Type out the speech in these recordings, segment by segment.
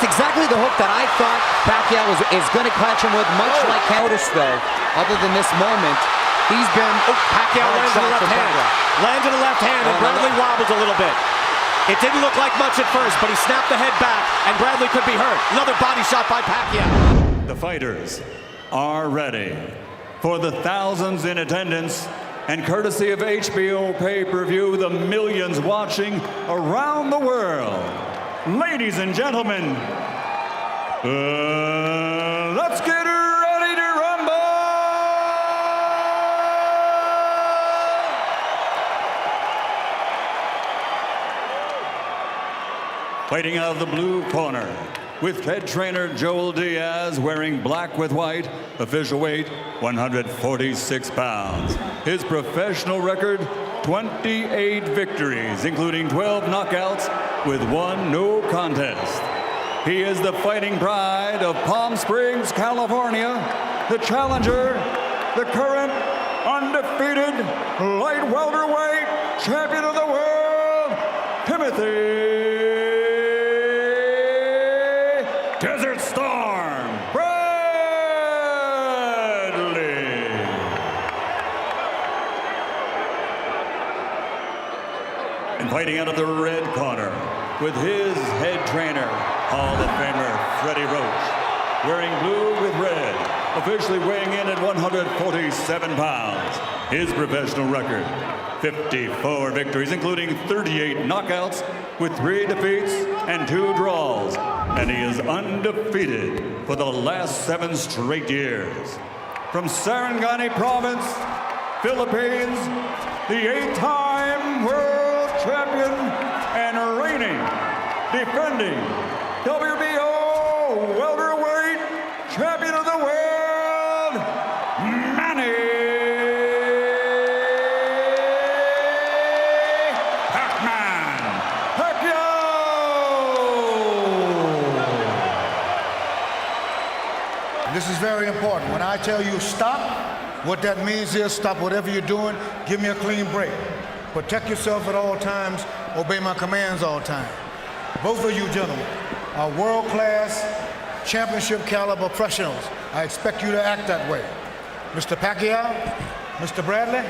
that's exactly the hook that I thought Pacquiao is going to catch him with, much like Notice, though, other than this moment, he's been... Pacquiao lands in the left hand. Lands in the left hand, and Bradley wobbles a little bit. It didn't look like much at first, but he snapped the head back, and Bradley could be hurt. Another body shot by Pacquiao. The fighters are ready. For the thousands in attendance, and courtesy of HBO pay-per-view, the millions watching around the world. Ladies and gentlemen, let's get ready to rumble! Fighting out of the blue corner, with head trainer Joel Diaz wearing black with white, official weight 146 pounds. His professional record, 28 victories, including 12 knockouts with 1 no contest. He is the fighting pride of Palm Springs, California, the challenger, the current undefeated light welterweight champion of the world, Timothy Desert Storm Bradley. And fighting out of the red corner with his head trainer, Hall of Famer Freddie Roach, wearing blue with red, officially weighing in at 147 pounds. His professional record, 54 victories, including 38 knockouts with 3 defeats and 2 draws. And he is undefeated for the last 7 straight years. From Sarangani Province, Philippines, the 8-time world champion and reigning, defending WBO welterweight champion of the world, Manny Pacquiao. This is very important. When I tell you stop, what that means is stop whatever you're doing, give me a clean break. Protect yourself at all times, obey my commands all the time. Both of you gentlemen are world-class, championship caliber professionals. I expect you to act that way. Mr. Pacquiao, Mr. Bradley,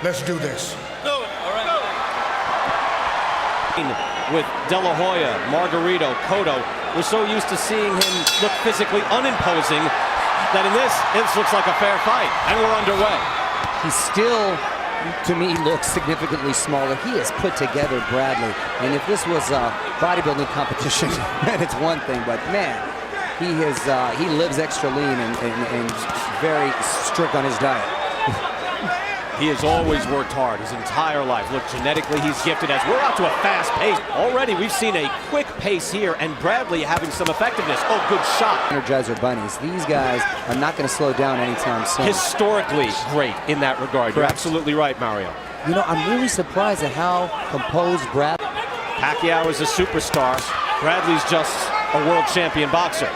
let's do this. All right. With De La Hoya, Margarito, Cotto, we're so used to seeing him look physically unimposing that in this looks like a fair fight, and we're underway. He still, to me, looks significantly smaller. He has put together Bradley. And if this was a bodybuilding competition, then it's one thing. But man, he lives extra lean and very strict on his diet. He has always worked hard his entire life. Look, genetically, he's gifted as we're out to a fast pace. Already, we've seen a quick pace here, and Bradley having some effectiveness. Oh, good shot. Energizer bunnies. These guys are not going to slow down anytime soon. Historically great in that regard. Correct. You're absolutely right, Mario. You know, I'm really surprised at how composed Bradley. Pacquiao is a superstar. Bradley's just a world champion boxer.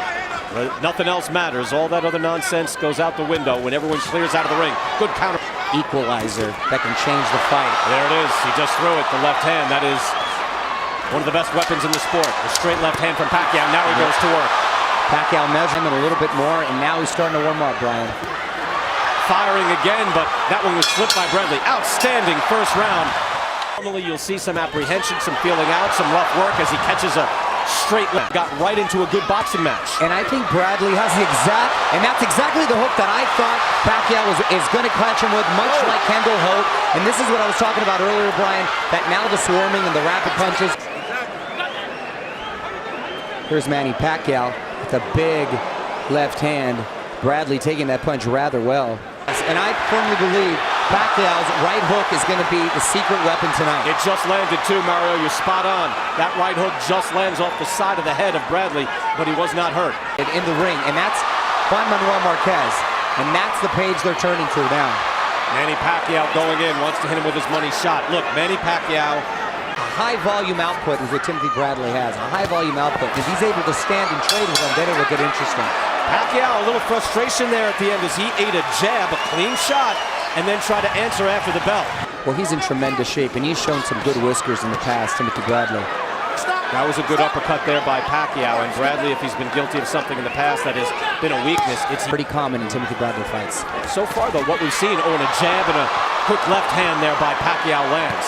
Nothing else matters. All that other nonsense goes out the window when everyone clears out of the ring. Good counter. Equalizer that can change the fight. There it is. He just threw it. The left hand. That is one of the best weapons in the sport. The straight left hand from Pacquiao. Now he goes to work. Pacquiao measured him a little bit more, and now he's starting to warm up, Brian. Firing again, but that one was flipped by Bradley. Outstanding first round. Normally you'll see some apprehension, some feeling out, some rough work as he catches a straight left. Got right into a good boxing match. And I think Bradley has that's exactly the hook that I thought Pacquiao is going to catch him with, much like Kendall Hope. And this is what I was talking about earlier, Brian, that now the swarming and the rapid punches. Here's Manny Pacquiao with a big left hand. Bradley taking that punch rather well. And I firmly believe Pacquiao's right hook is going to be the secret weapon tonight. It just landed too, Mario. You're spot on. That right hook just lands off the side of the head of Bradley, but he was not hurt. In the ring, and that's Juan Manuel Marquez. And that's the page they're turning to now. Manny Pacquiao going in, wants to hit him with his money shot. Look, Manny Pacquiao. A high volume output is what Timothy Bradley has. A high volume output. If he's able to stand and trade with him, then it will get interesting. Pacquiao, a little frustration there at the end as he ate a jab, a clean shot, and then tried to answer after the bell. Well, he's in tremendous shape, and he's shown some good whiskers in the past, Timothy Bradley. Stop! That was a good uppercut there by Pacquiao, and Bradley, if he's been guilty of something in the past that has been a weakness, it's Pretty common in Timothy Bradley fights. so far though, what we've seen, and a jab and a quick left hand there by Pacquiao lands.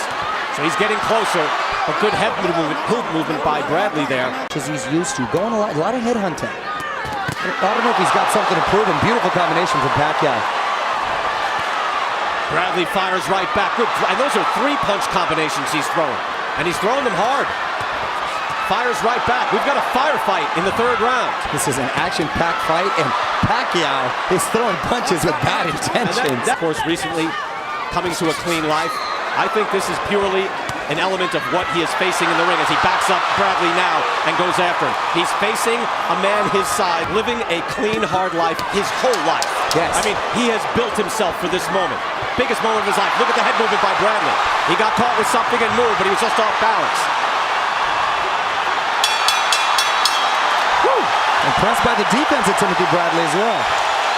So he's getting closer, a good head movement by Bradley there. As he's used to, going a lot of head hunting. I don't know if he's got something to prove him. Beautiful combination from Pacquiao. Bradley fires right back. Good, and those are 3-punch combinations he's throwing, and he's throwing them hard. Fires right back. We've got a firefight in the 3rd round. This is an action-packed fight, and Pacquiao is throwing punches with bad intentions. Of course, recently coming to a clean life. I think this is purely an element of what he is facing in the ring as he backs up Bradley now and goes after him. He's facing a man his size, living a clean, hard life his whole life. Yes. I mean, he has built himself for this moment. Biggest moment of his life. Look at the head movement by Bradley. He got caught with something and moved, but he was just off balance. Impressed by the defense of Timothy Bradley as well.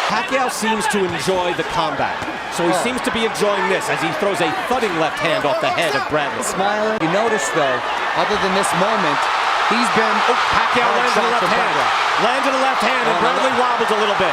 Pacquiao seems to enjoy the combat. So he seems to be enjoying this as he throws a thudding left hand off the head of Bradley. Smiling. You notice, though, other than this moment, he's been... Pacquiao landed a left hand. Landed a left hand, and Bradley wobbled a little bit.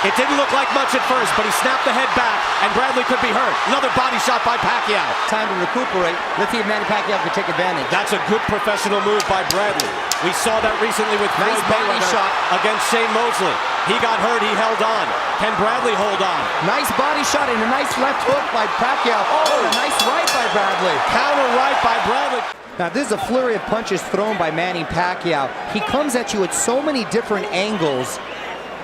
It didn't look like much at first, but he snapped the head back, and Bradley could be hurt. Another body shot by Pacquiao. Time to recuperate. Let's see if Manny Pacquiao can take advantage. That's a good professional move by Bradley. We saw that recently with Nice body shot against Shane Mosley. He got hurt, he held on. Can Bradley hold on? Nice body shot and a nice left hook by Pacquiao. Oh, a nice right by Bradley. Counter right by Bradley. Now, this is a flurry of punches thrown by Manny Pacquiao. He comes at you at so many different angles.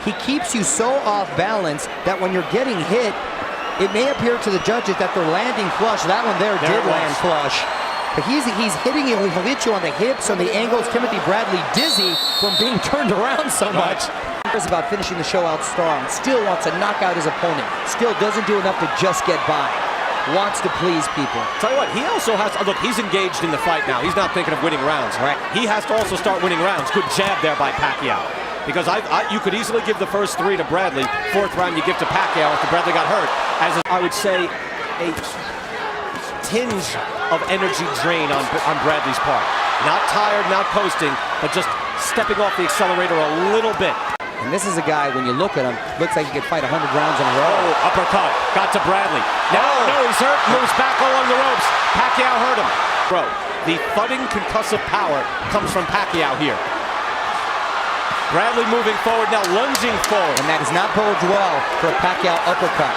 He keeps you so off balance that when you're getting hit, it may appear to the judges that they're landing flush. That one there did land flush. But he's hitting you, he'll hit you on the hips, on the angles. Timothy Bradley dizzy from being turned around so much. He's about finishing the show out strong. Still wants to knock out his opponent. Still doesn't do enough to just get by. Wants to please people. Tell you what, he also has, look, he's engaged in the fight now. He's not thinking of winning rounds. Right. He has to also start winning rounds. Good jab there by Pacquiao. Because you could easily give the first 3 to Bradley. 4th round you give to Pacquiao after Bradley got hurt. As I would say, a tinge of energy drain on Bradley's part. Not tired, not coasting, but just stepping off the accelerator a little bit. And this is a guy, when you look at him, looks like he could fight 100 rounds in a row. Oh, uppercut. Got to Bradley. No, he's hurt. Moves back along the ropes. Pacquiao hurt him. Bro, the thudding concussive power comes from Pacquiao here. Bradley moving forward now, lunging forward. And that does not bode well for a Pacquiao uppercut.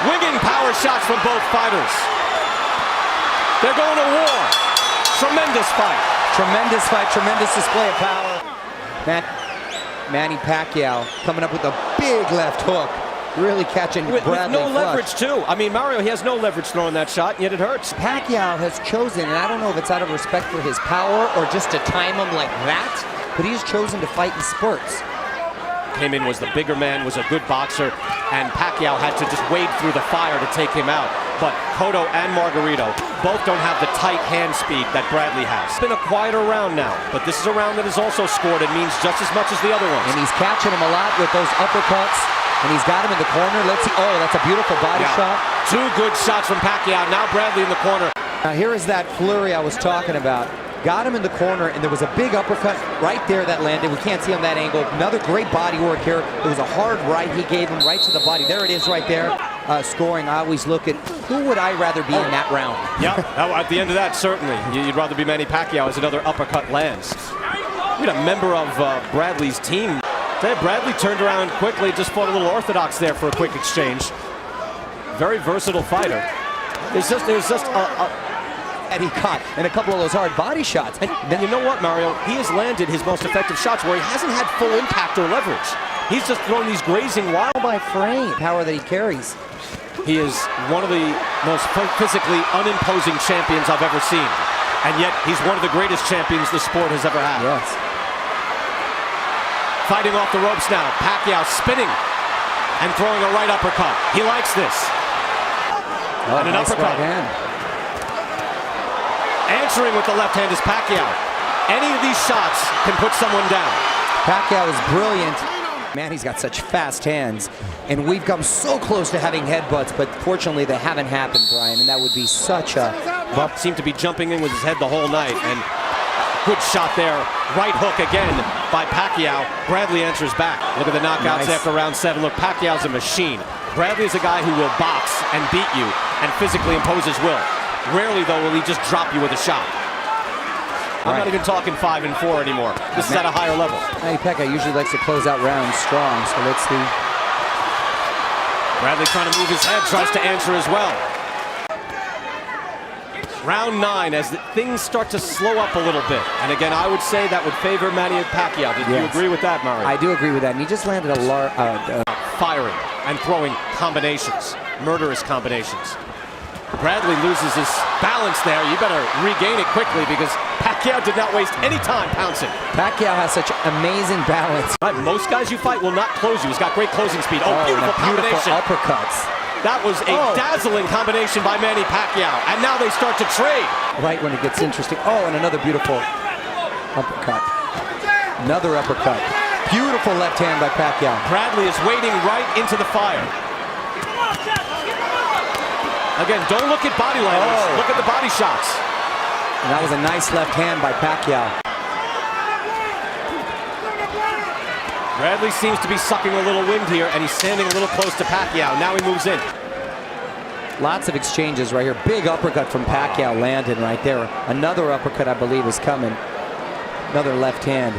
Winging power shots from both fighters. They're going to war. Tremendous fight. Tremendous fight, tremendous display of power. Manny Pacquiao coming up with a big left hook. Really catching Bradley with no leverage, too. I mean, Mario, he has no leverage throwing that shot, and yet it hurts. Pacquiao has chosen, and I don't know if it's out of respect for his power or just to time him like that, but he's chosen to fight in spurts. Came in, was the bigger man, was a good boxer, and Pacquiao had to just wade through the fire to take him out. But Cotto and Margarito both don't have the tight hand speed that Bradley has. It's been a quieter round now, but this is a round that is also scored and means just as much as the other ones. And he's catching him a lot with those uppercuts. And he's got him in the corner. Let's see. Oh, that's a beautiful body shot. 2 good shots from Pacquiao. Now Bradley in the corner. Now here is that flurry I was talking about. Got him in the corner, and there was a big uppercut right there that landed. We can't see on that angle. Another great body work here. It was a hard right he gave him right to the body. There it is right there. Scoring, I always look at who would I rather be in that round. Yeah, at the end of that, certainly. You'd rather be Manny Pacquiao as another uppercut lands. We had a member of Bradley's team. Bradley turned around quickly, just fought a little orthodox there for a quick exchange. Very versatile fighter. There's just a And he caught in a couple of those hard body shots. And then you know what, Mario? He has landed his most effective shots where he hasn't had full impact or leverage. He's just throwing these grazing wild by frame power that he carries. He is one of the most physically unimposing champions I've ever seen. And yet he's one of the greatest champions the sport has ever had. Yes. Fighting off the ropes now. Pacquiao spinning and throwing a right uppercut. He likes this. And an nice uppercut. Right hand. Answering with the left hand is Pacquiao. Any of these shots can put someone down. Pacquiao is brilliant Manny's got such fast hands, and we've come so close to having headbutts, but fortunately they haven't happened, Brian, and that would be such a bump. Seemed to be jumping in with his head the whole night, and good shot there. Right hook again by Pacquiao. Bradley answers back. Look at the knockouts after round 7. Look, Pacquiao's a machine. Bradley is a guy who will box and beat you and physically impose his will. Rarely, though, will he just drop you with a shot. I'm not even talking 5 and 4 anymore. This is at a higher level. Manny Pacquiao usually likes to close out rounds strong, so let's see. Bradley trying to move his head, tries to answer as well. Round 9, as things start to slow up a little bit. And again, I would say that would favor Manny Pacquiao. Did you agree with that, Mario? I do agree with that, and he just landed a firing and throwing combinations, murderous combinations. Bradley loses his balance there. You better regain it quickly because Pacquiao did not waste any time pouncing. Pacquiao has such amazing balance. Right, most guys you fight will not close you. He's got great closing speed. Oh, beautiful combination. Uppercuts. That was a dazzling combination by Manny Pacquiao. And now they start to trade. Right when it gets interesting. Oh, and another beautiful uppercut. Another uppercut. Beautiful left hand by Pacquiao. Bradley is waiting right into the fire. Again, don't look at body language. Look at the body shots. And that was a nice left hand by Pacquiao. Bradley seems to be sucking a little wind here, and he's standing a little close to Pacquiao. Now he moves in. Lots of exchanges right here. Big uppercut from Pacquiao landed right there. Another uppercut, I believe, is coming. Another left hand.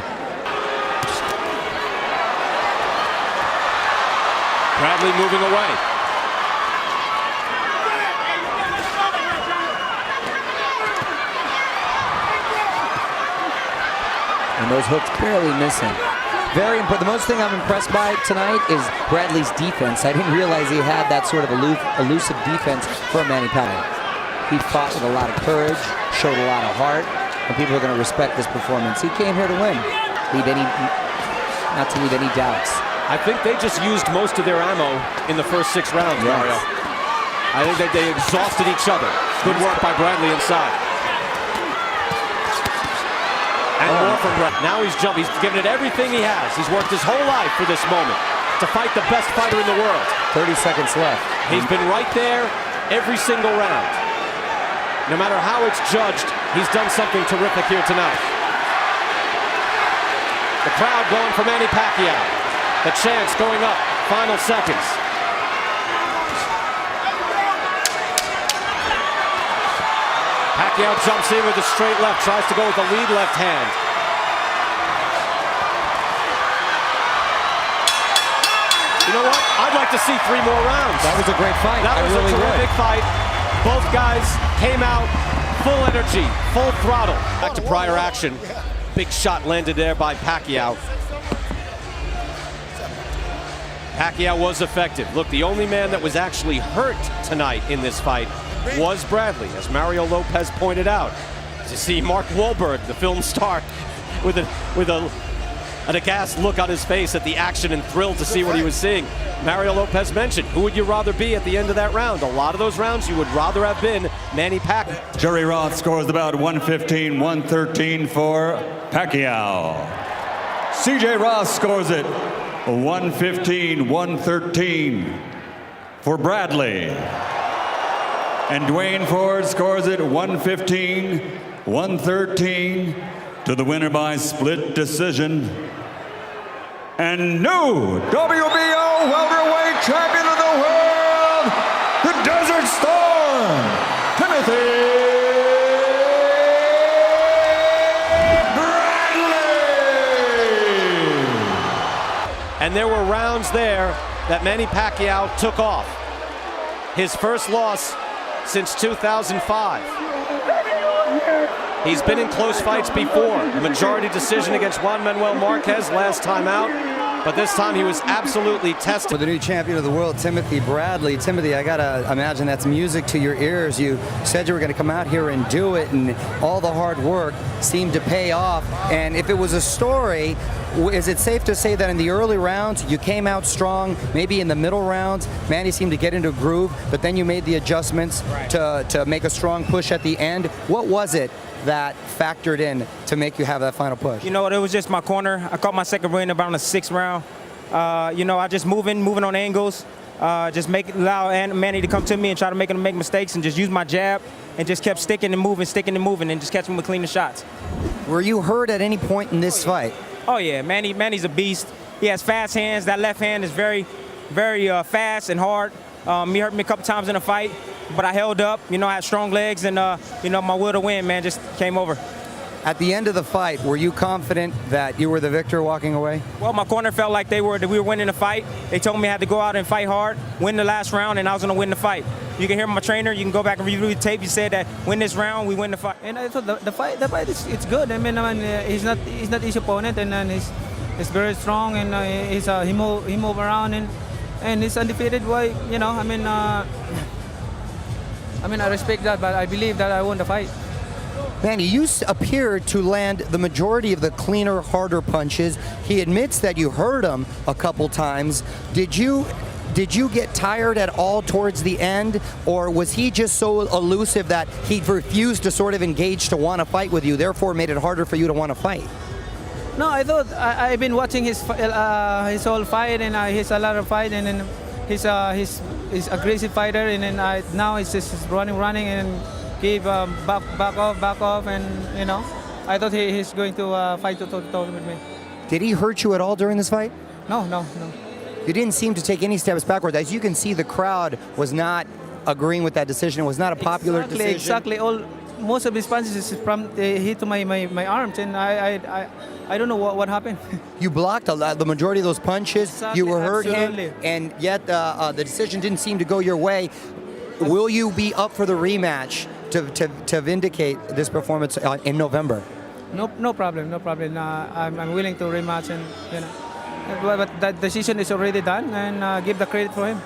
Bradley moving away. And those hooks barely missing. Very important. The most thing I'm impressed by tonight is Bradley's defense. I didn't realize he had that sort of elusive defense for Manny Pacquiao. He fought with a lot of courage, showed a lot of heart, and people are going to respect this performance. He came here to win. Not to leave any doubts. I think they just used most of their ammo in the first 6 rounds, Mario. I think that they exhausted each other. Good work by Bradley inside. And more from Bradley. Now he's jumped. He's given it everything he has. He's worked his whole life for this moment to fight the best fighter in the world. 30 seconds left. He's been right there every single round. No matter how it's judged, he's done something terrific here tonight. The crowd going for Manny Pacquiao. The chance going up. Final seconds. Pacquiao jumps in with a straight left, tries to go with the lead left hand. You know what? I'd like to see 3 more rounds. That was a great fight. That was a terrific fight. Both guys came out full energy, full throttle. Back to prior action. Big shot landed there by Pacquiao. Pacquiao was effective. Look, the only man that was actually hurt tonight in this fight was Bradley, as Mario Lopez pointed out. To see Mark Wahlberg, the film star, with an aghast look on his face at the action and thrilled to see what he was seeing. Mario Lopez mentioned, who would you rather be at the end of that round? A lot of those rounds you would rather have been Manny Pacquiao. Jerry Roth scores about 115-113 for Pacquiao. CJ Ross scores it 115-113 for Bradley. And Dwayne Ford scores it 115-113 to the winner by split decision. And new WBO welterweight champion of the world, the Desert Storm, Timothy Bradley. And there were rounds there that Manny Pacquiao took off. His first loss since 2005. He's been in close fights before. A majority decision against Juan Manuel Marquez last time out, but this time he was absolutely tested. For the new champion of the world, Timothy Bradley. Timothy, I gotta imagine that's music to your ears. You said you were gonna come out here and do it, and all the hard work seemed to pay off. And if it was a story, is it safe to say that in the early rounds you came out strong? Maybe in the middle rounds, Manny seemed to get into a groove, but then you made the adjustments to make a strong push at the end. What was it that factored in to make you have that final push? You know what, it was just my corner. I caught my second win about in the 6th round. You know, I just moving on angles, just allow Manny to come to me and try to make him make mistakes, and just use my jab, and just kept sticking and moving, and just catch him with cleaner shots. Were you hurt at any point in this fight? Oh yeah, Manny's a beast. He has fast hands. That left hand is very, very fast and hard. He hurt me a couple times in the fight, but I held up. You know, I had strong legs, and you know, my will to win, man, just came over. At the end of the fight, were you confident that you were the victor walking away? Well, my corner felt like that we were winning the fight. They told me I had to go out and fight hard, win the last round, and I was going to win the fight. You can hear my trainer. You can go back and review the tape. He said that win this round, we win the fight. And I thought the fight it's good. I mean, he's not easy opponent, and he's very strong, and he move around, and he's undefeated. Why, you know? I mean, I respect that, but I believe that I won the fight. Manny, you appeared to land the majority of the cleaner, harder punches. He admits that you hurt him a couple times. Did you get tired at all towards the end, or was he just so elusive that he refused to sort of engage to want to fight with you, therefore made it harder for you to want to fight? No, I thought I've been watching his whole fight, and he's a lot of fight, and then he's aggressive fighter, and then now he's just running and give back off, and you know, I thought he's going to fight to with me. Did he hurt you at all during this fight? No. You didn't seem to take any steps backward. As you can see, the crowd was not agreeing with that decision. It was not a popular decision. Exactly. Most of his punches is from hit to my arms, and I don't know what happened. You blocked the majority of those punches. Exactly, You were hurt absolutely. him, and yet the decision didn't seem to go your way. Will you be up for the rematch to vindicate this performance in November? No problem. I'm willing to rematch, and you know, but that decision is already done, and give the credit for him.